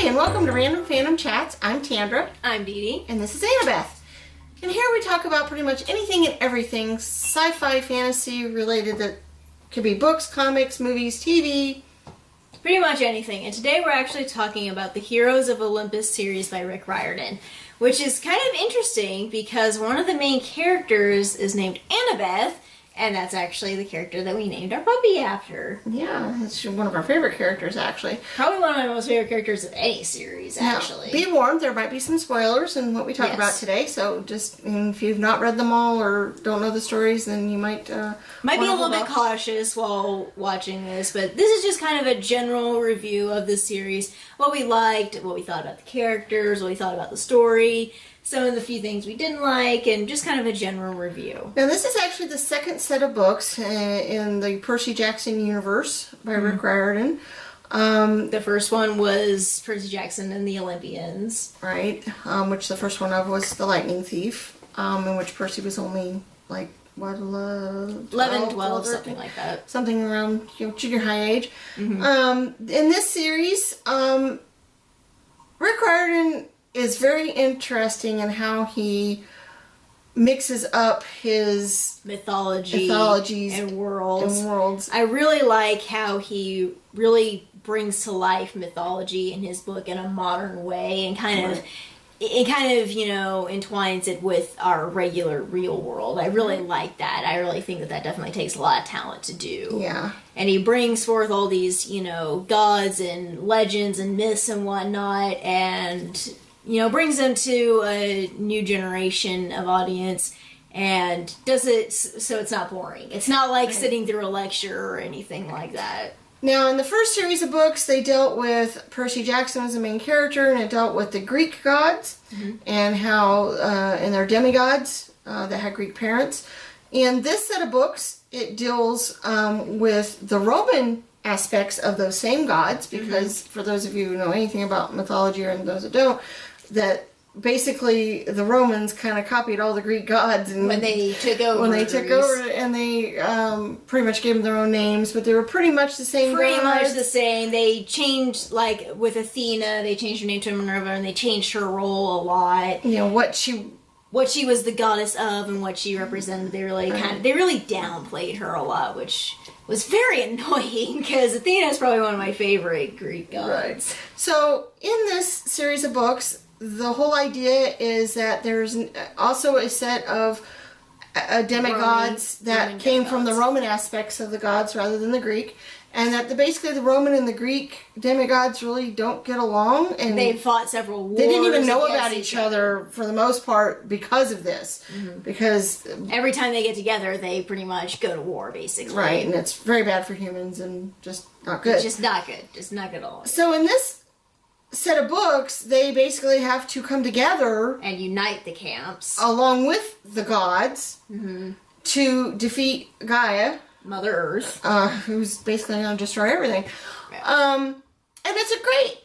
Hi, and welcome to Random Fandom Chats. I'm Tandra. I'm Dee Dee. And this is Annabeth. And here we talk about pretty much anything and everything sci-fi, fantasy related that could be books, comics, movies, TV. Pretty much anything. And today we're actually talking about the Heroes of Olympus series by Rick Riordan, which is kind of interesting because one of the main characters is named Annabeth, and that's actually the character that we named our puppy after. Yeah, it's one of our favorite characters, actually. Probably one of my most favorite characters of any series, actually. Now, be warned, there might be some spoilers in what we talk about today, so just if you've not read them all or don't know the stories, then you might be a little bit cautious while watching this, but this is just kind of a general review of the series. What we liked, what we thought about the characters, what we thought about the story, some of the few things we didn't like, and just kind of a general review. Now, this is actually the second set of books in the Percy Jackson universe by Rick Riordan. The first one was Percy Jackson and the Olympians. Right, which the first one of was The Lightning Thief, in which Percy was only, like, what, 11, 12, something like that. Something around junior high age. In this series, Rick Riordan is very interesting in how he mixes up his mythologies and worlds. I really like how he really brings to life mythology in his book in a modern way and kind of entwines it with our regular real world. I really like that. I really think that definitely takes a lot of talent to do. Yeah. And he brings forth all these, gods and legends and myths and whatnot, and brings them to a new generation of audience and does it so it's not boring. It's not like sitting through a lecture or anything like that. Now, in the first series of books, they dealt with Percy Jackson as the main character, and it dealt with the Greek gods and how, and their demigods that had Greek parents. In this set of books, it deals with the Roman aspects of those same gods, because for those of you who know anything about mythology or those that don't, that basically the Romans kind of copied all the Greek gods and when they took over and they pretty much gave them their own names, but they were pretty much the same much the same. They changed, like with Athena, they changed her name to Minerva, and they changed her role a lot. What she was the goddess of and what she represented. They really they really downplayed her a lot, which was very annoying because Athena is probably one of my favorite Greek gods. Right. So in this series of books, the whole idea is that there's also a set of demigods that came from the Roman aspects of the gods rather than the Greek, and that basically the Roman and the Greek demigods really don't get along, and they fought several wars. They didn't even know about each other for the most part because of this, because every time they get together, they pretty much go to war, basically. Right, and it's very bad for humans and just not good. Just not good at all. So in this set of books, they basically have to come together and unite the camps along with the gods to defeat Gaia, Mother Earth, who's basically going to destroy everything. And it's a great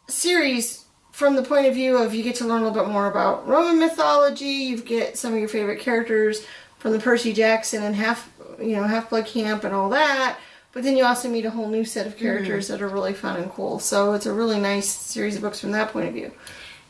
series from the point of view of you get to learn a little bit more about Roman mythology. You get some of your favorite characters from the Percy Jackson and Half-Blood Camp and all that. But then you also meet a whole new set of characters that are really fun and cool. So it's a really nice series of books from that point of view.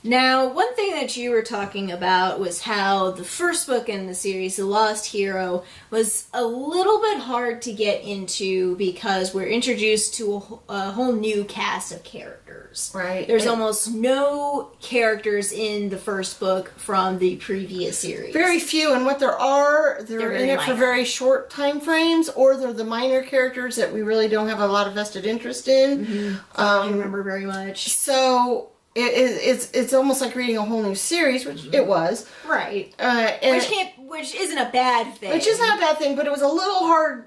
Now, one thing that you were talking about was how the first book in the series, The Lost Hero, was a little bit hard to get into because we're introduced to a whole new cast of characters. Right. There's almost no characters in the first book from the previous series. Very few, and what there are, they're in it for very short time frames, or they're the minor characters that we really don't have a lot of vested interest in. I don't remember very much. So it's almost like reading a whole new series, which it was. Right. Which isn't a bad thing. Which is not a bad thing, but it was a little hard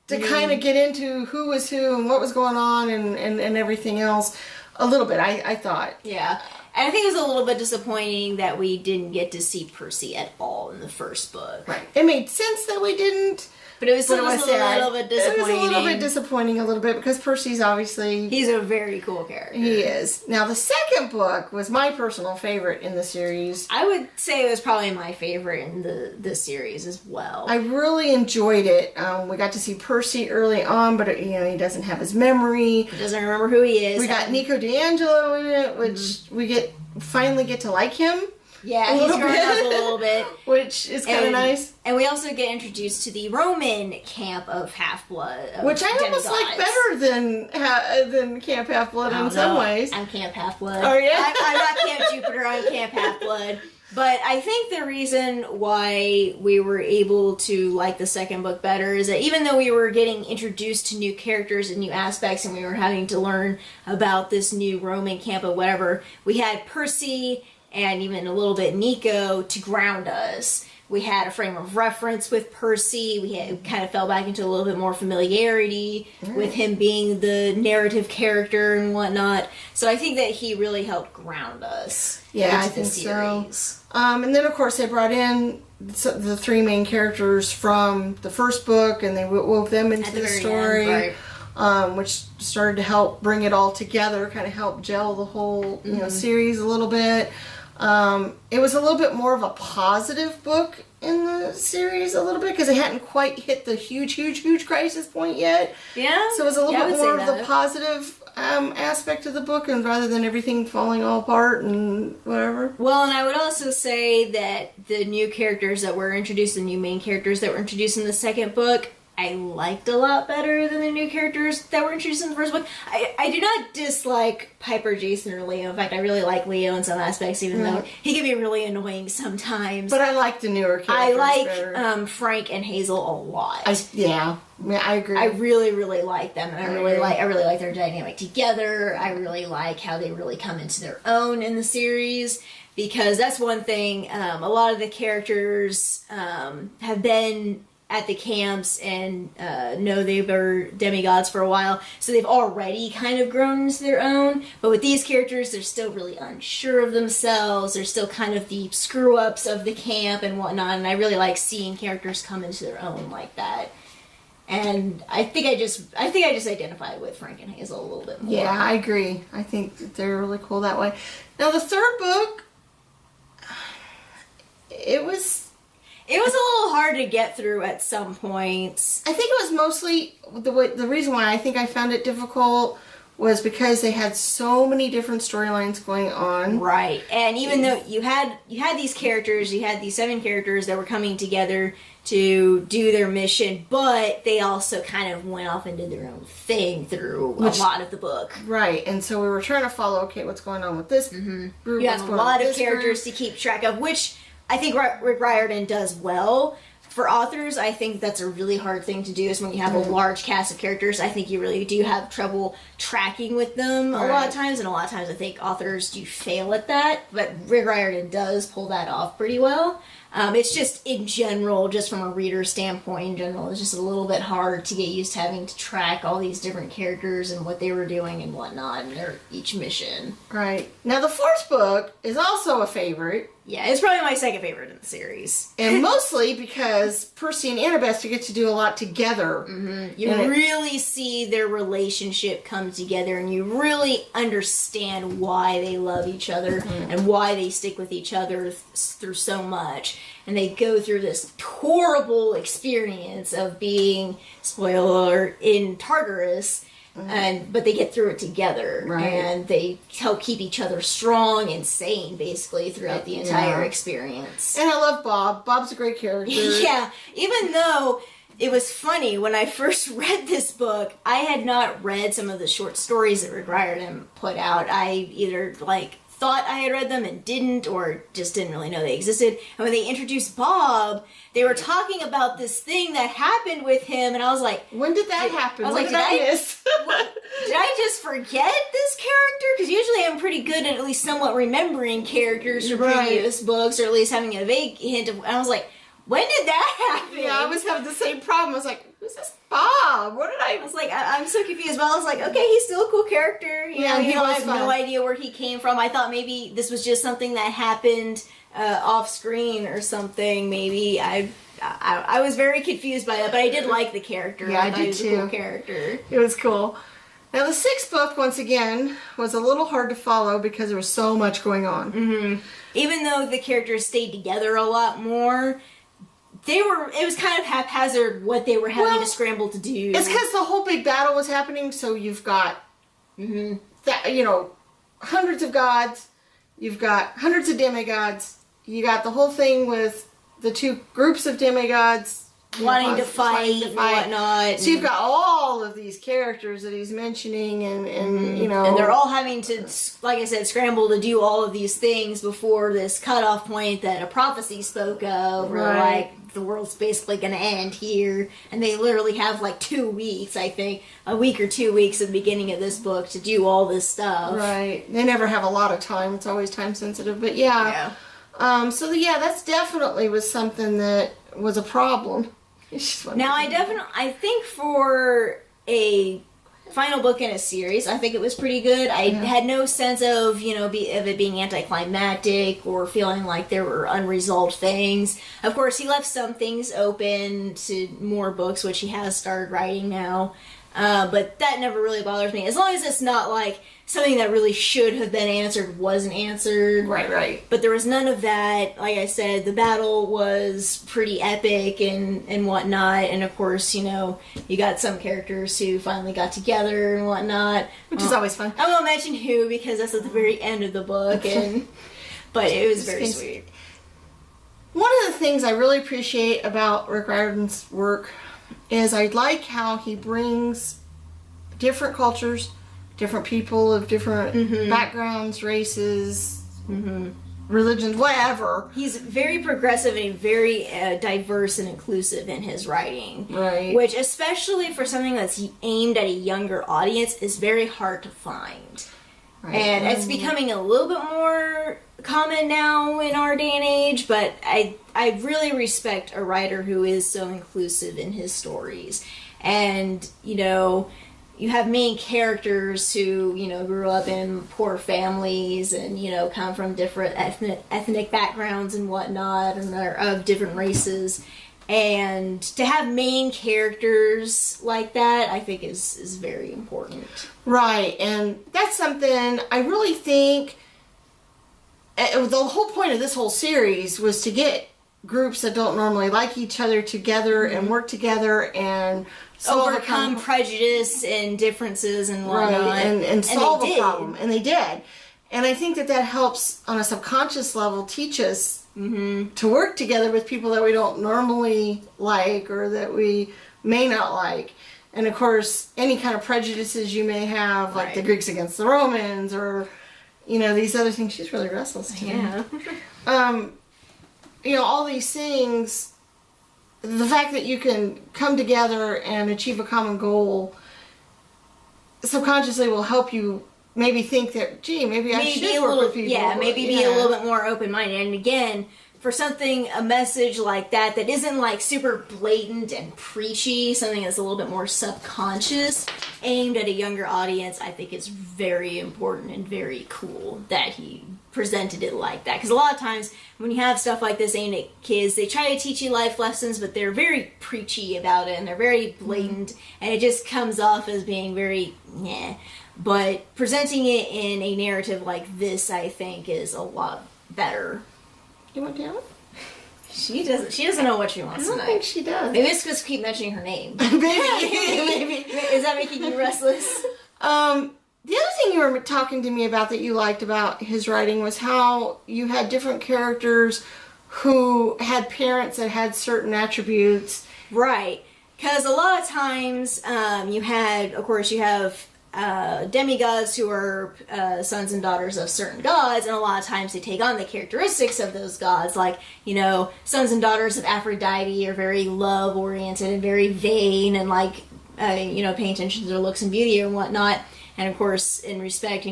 to kind of get into who was who and what was going on and everything else a little bit, I thought. Yeah. And I think it was a little bit disappointing that we didn't get to see Percy at all in the first book. Right. It made sense that we didn't, But it was But still it just was a sad. little bit It disappointing. was a little bit disappointing, a little bit, because Percy's obviously... He's a very cool character. He is. Now, the second book was my personal favorite in the series. I would say it was probably my favorite in the series as well. I really enjoyed it. We got to see Percy early on, but he doesn't have his memory. He doesn't remember who he is. We got Nico D'Angelo in it, which we finally get to like him. Yeah, he's grown up a little bit. Which is kind of nice. And we also get introduced to the Roman camp of Half-Blood. Which I almost like better than Camp Half-Blood in some ways. I'm Camp Half-Blood. Oh, yeah? I'm not Camp Jupiter, I'm Camp Half-Blood. But I think the reason why we were able to like the second book better is that even though we were getting introduced to new characters and new aspects and we were having to learn about this new Roman camp or whatever, we had Percy and even a little bit Nico to ground us. We had a frame of reference with Percy. We kind of fell back into a little bit more familiarity with him being the narrative character and whatnot. So I think that he really helped ground us. Yeah, I think so. And then, of course, they brought in the three main characters from the first book, and they wove them into the story, which started to help bring it all together, kind of help gel the whole series a little bit. It was a little bit more of a positive book in the series, a little bit, because it hadn't quite hit the huge crisis point yet. Yeah. So it was a little bit more of the positive aspect of the book, and rather than everything falling all apart and whatever. Well, and I would also say that the new characters that were introduced, the new main characters that were introduced in the second book, I liked a lot better than the new characters that were introduced in the first book. I do not dislike Piper, Jason, or Leo. In fact, I really like Leo in some aspects, even though he can be really annoying sometimes. But I like the newer characters I like better. Frank and Hazel a lot. I agree. I really like them, and I really like their dynamic together. I really like how they really come into their own in the series, because that's one thing. A lot of the characters have been at the camps and know they were demigods for a while, so they've already kind of grown into their own. But with these characters, they're still really unsure of themselves. They're still kind of the screw-ups of the camp and whatnot, and I really like seeing characters come into their own like that. And I think I just identified with Frank and Hazel a little bit more. Yeah, I agree. I think that they're really cool that way. Now, the third book, it was a little hard to get through at some points. I think it was mostly the reason why I think I found it difficult was because they had so many different storylines going on. Right. And even though you had these characters, you had these 7 characters that were coming together to do their mission, but they also kind of went off and did their own thing through a lot of the book. Right. And so we were trying to follow, okay, what's going on with this group? You have a lot of characters to keep track of, which I think Rick Riordan does well. For authors, I think that's a really hard thing to do, is when you have a large cast of characters. I think you really do have trouble tracking with them a lot of times, and a lot of times I think authors do fail at that, but Rick Riordan does pull that off pretty well. It's just, in general, just from a reader standpoint, in general, it's just a little bit hard to get used to having to track all these different characters and what they were doing and whatnot in each mission. Right. Now, the fourth book is also a favorite. Yeah, it's probably my second favorite in the series. And mostly because Percy and Annabeth get to do a lot together. You really see their relationship come together, and you really understand why they love each other and why they stick with each other through so much. And they go through this horrible experience of being, spoiler, in Tartarus. But they get through it together, and they help keep each other strong and sane, basically, throughout the entire experience. And I love Bob. Bob's a great character. Yeah, even though it was funny, when I first read this book, I had not read some of the short stories that Rick Riordan put out. I either, thought I had read them and didn't, or just didn't really know they existed. And when they introduced Bob, they were talking about this thing that happened with him, and I was like, when did that happen? I was what like, did I miss? Did I just forget this character? Because usually I'm pretty good at least somewhat remembering characters from previous books, or at least having a vague hint of, and I was like, when did that happen? Yeah, I was having the same problem. I was like, who's this Bob? What did I was like, I'm so confused. But I was like, okay, he's still a cool character. You know, I have no idea where he came from. I thought maybe this was just something that happened off screen or something. Maybe I I was very confused by that, but I did like the character. Yeah, I thought did he was too. a cool character. It was cool. Now, the sixth book, once again, was a little hard to follow because there was so much going on. Mm-hmm. Even though the characters stayed together a lot more, it was kind of haphazard what they were having to scramble to do. It's because the whole big battle was happening, so you've got, hundreds of gods, you've got hundreds of demigods, you got the whole thing with the two groups of demigods wanting to fight and whatnot. So you've got all of these characters that he's mentioning, and and they're all having to, like I said, scramble to do all of these things before this cutoff point that a prophecy spoke of, where like the world's basically going to end here, and they literally have like 2 weeks, I think, a week or 2 weeks at the beginning of this book to do all this stuff. Right. They never have a lot of time. It's always time sensitive, but yeah. That's definitely was something that was a problem. Now, I think for a final book in a series, I think it was pretty good. I had no sense of, of it being anticlimactic or feeling like there were unresolved things. Of course, he left some things open to more books, which he has started writing now. But that never really bothers me. As long as it's not like something that really should have been answered wasn't answered. Right. But there was none of that. Like I said, the battle was pretty epic and whatnot. And of course, you got some characters who finally got together and whatnot. Which is always fun. I won't mention who because that's at the very end of the book. But it was very sweet. One of the things I really appreciate about Rick Riordan's work is I like how he brings different cultures, different people of different backgrounds, races, religions, whatever. He's very progressive and very diverse and inclusive in his writing. Right. Which, especially for something that's aimed at a younger audience, is very hard to find. Right. And it's becoming a little bit more common now in our day and age, but I really respect a writer who is so inclusive in his stories. And, you have main characters who, grew up in poor families and, come from different ethnic backgrounds and whatnot, and are of different races. And to have main characters like that, I think is very important. Right, and that's something I really think the whole point of this whole series was to get groups that don't normally like each other together and work together and overcome prejudice and differences and whatnot. Right, and solve a problem. And they did. And I think that helps on a subconscious level teach us to work together with people that we don't normally like or that we may not like. And of course, any kind of prejudices you may have, like the Greeks against the Romans or, these other things. She's really restless today. Yeah. All these things, the fact that you can come together and achieve a common goal subconsciously will help you maybe think that, maybe I should work with people. Yeah, maybe be a little bit more open-minded. And again, for a message like that isn't like super blatant and preachy, something that's a little bit more subconscious, aimed at a younger audience, I think is very important and very cool that he presented it like that. Because a lot of times when you have stuff like this aimed at kids, they try to teach you life lessons, but they're very preachy about it and they're very blatant, and it just comes off as being very meh. But presenting it in a narrative like this, I think, is a lot better. You want to? She doesn't know what she wants tonight. I don't think she does. Maybe it's because keep mentioning her name. Maybe. Is that making you restless? The other thing you were talking to me about that you liked about his writing was how you had different characters who had parents that had certain attributes. Right. Because a lot of times you have demigods who are sons and daughters of certain gods, and a lot of times they take on the characteristics of those gods. Like, sons and daughters of Aphrodite are very love-oriented and very vain and like, paying attention to their looks and beauty and whatnot. And of course, in respect,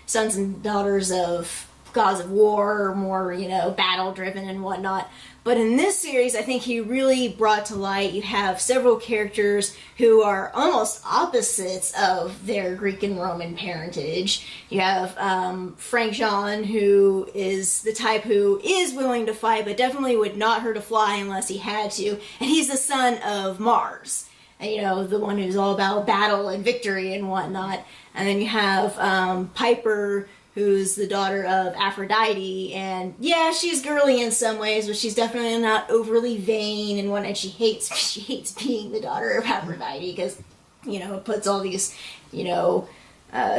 sons and daughters of gods of war, more, battle driven and whatnot. But in this series, I think he really brought to light, you have several characters who are almost opposites of their Greek and Roman parentage. You have Frank Jean, who is the type who is willing to fight, but definitely would not hurt a fly unless he had to. And he's the son of Mars, and, the one who's all about battle and victory and whatnot. And then you have Piper, who's the daughter of Aphrodite, and yeah, she's girly in some ways, but she's definitely not overly vain and whatnot. She hates being the daughter of Aphrodite because, it puts all these,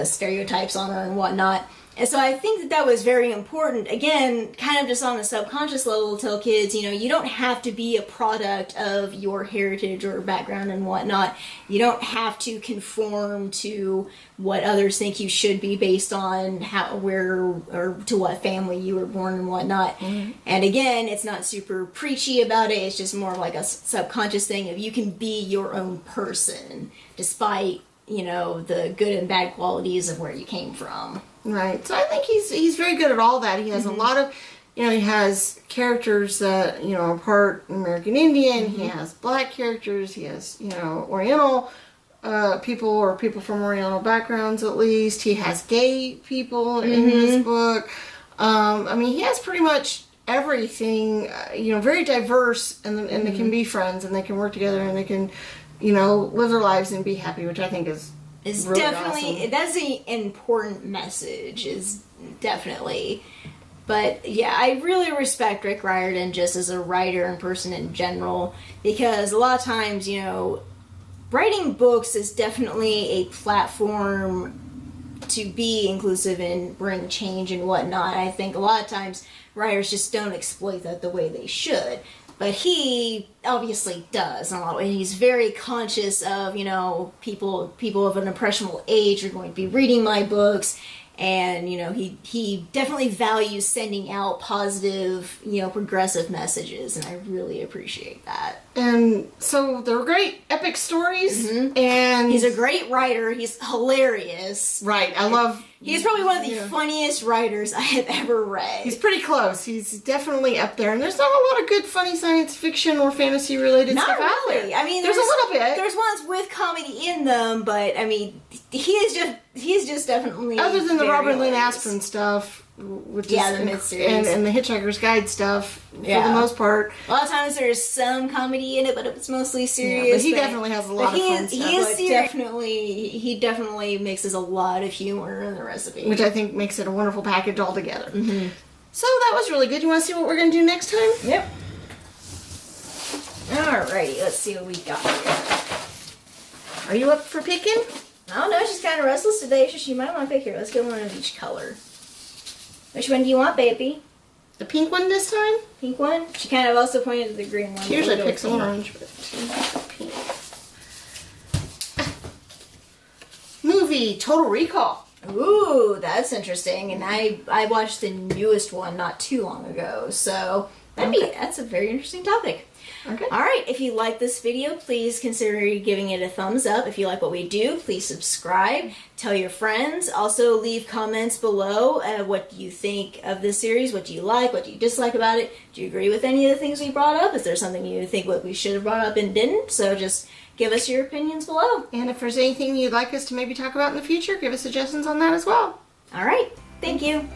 stereotypes on her and whatnot. And so I think that was very important. Again, kind of just on a subconscious level, to tell kids, you don't have to be a product of your heritage or background and whatnot. You don't have to conform to what others think you should be based on or to what family you were born and whatnot. Mm-hmm. And again, it's not super preachy about it. It's just more like a subconscious thing of you can be your own person despite, the good and bad qualities of where you came from. Right. So I think he's very good at all that. He has a lot of, he has characters that, are part American Indian. Mm-hmm. He has black characters. He has, Oriental people or people from Oriental backgrounds at least. He has gay people in his book. He has pretty much everything, very diverse, and they can be friends and they can work together and they can, live their lives and be happy, which I think is really definitely awesome. That's an important message, is definitely. But yeah, I really respect Rick Riordan just as a writer and person in general, because a lot of times, writing books is definitely a platform to be inclusive and bring change and whatnot. I think a lot of times writers just don't exploit that the way they should. But he obviously does in a lot of ways. He's very conscious of, people of an impressionable age are going to be reading my books. And, he definitely values sending out positive, progressive messages. And I really appreciate that. And so they're great, epic stories. Mm-hmm. And he's a great writer. He's hilarious. Right. I love... He's probably one of the funniest writers I have ever read. He's pretty close. He's definitely up there. And there's not a lot of good funny science fiction or fantasy related stuff out there. I mean, there's a little bit. There's ones with comedy in them, but he's just definitely, other than the Robert Lynn hilarious. Asprin stuff, which the mid-series, and the Hitchhiker's Guide stuff for the most part. A lot of times there's some comedy in it, but it's mostly serious. Yeah, but he definitely has a lot of fun stuff. He definitely mixes a lot of humor in the recipe, which I think makes it a wonderful package altogether. Mm-hmm. So that was really good. You want to see what we're going to do next time? Yep. Alrighty, let's see what we got here. Are you up for picking? I don't know, she's kind of restless today, so she might want to pick here. Let's get one of each color. Which one do you want, baby? The pink one this time? Pink one? She kind of also pointed to the green one. She usually picks orange, but pink. Movie, Total Recall. Ooh, that's interesting. And I watched the newest one not too long ago, so that's a very interesting topic. Okay. Alright, if you like this video, please consider giving it a thumbs up. If you like what we do, please subscribe. Tell your friends. Also, leave comments below. What do you think of this series? What do you like? What do you dislike about it? Do you agree with any of the things we brought up? Is there something you think what we should have brought up and didn't? So just give us your opinions below. And if there's anything you'd like us to maybe talk about in the future, give us suggestions on that as well. Alright, thank you.